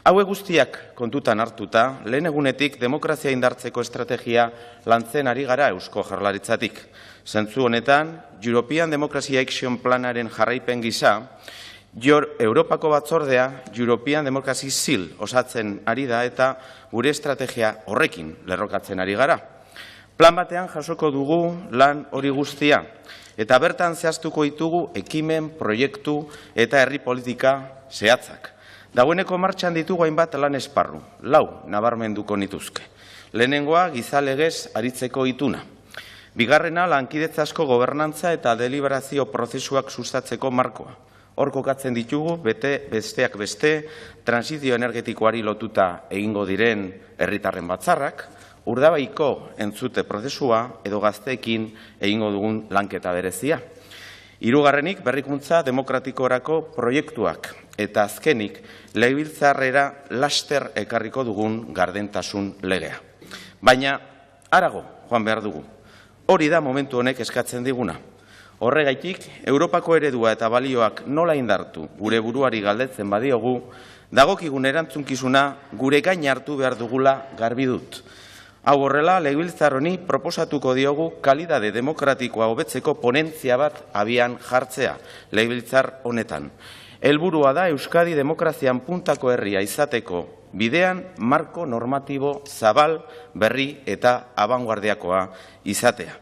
Haue guztiak kontutan hartuta, lehen egunetik demokrazia indartzeko estrategia lantzen ari gara Eusko Jaurlaritzatik. Zentzu honetan, European Democracy Action Planaren jarraipen gisa, Europako batzordea European Democracy Seal osatzen ari da eta gure estrategia horrekin lerrokatzen ari gara. Plan batean jasoko dugu lan hori guztia, eta bertan zehaztuko ditugu ekimen, proiektu eta herri politika zehatzak. Dagoeneko martxan ditugu hainbat lan esparru, 4 nabarmenduko nituzke. Lehenengoa gizalegez aritzeko ituna. Bigarrena lankidetzazko gobernantza eta deliberazio prozesuak sustatzeko markoa. Hor kokatzen ditugu besteak beste, transizio energetikoari lotuta egingo diren herritarren batzarrak, Urdabaiko entzute prozesua edo gazteekin egingo dugun lanketa berezia. Hirugarrenik berrikuntza demokratikorako proiektuak eta azkenik legebiltzarrera laster ekarriko dugun gardentasun legea. Baina harago joan behar dugu. Hori da momentu honek eskatzen diguna. Horregaitik, Europako eredua eta balioak nola indartu gure buruari galdetzen badiogu, dagokigun erantzunkizuna gure gain hartu behar dugula garbi dut. Hau horrela, legebiltzar honi proposatuko diogu kalidade demokratikoa hobetzeko ponentzia bat abian jartzea legebiltzar honetan. Helburua da Euskadi demokrazian puntako herria izateko bidean marko normatibo zabal, berri eta abanguardiakoa izatea.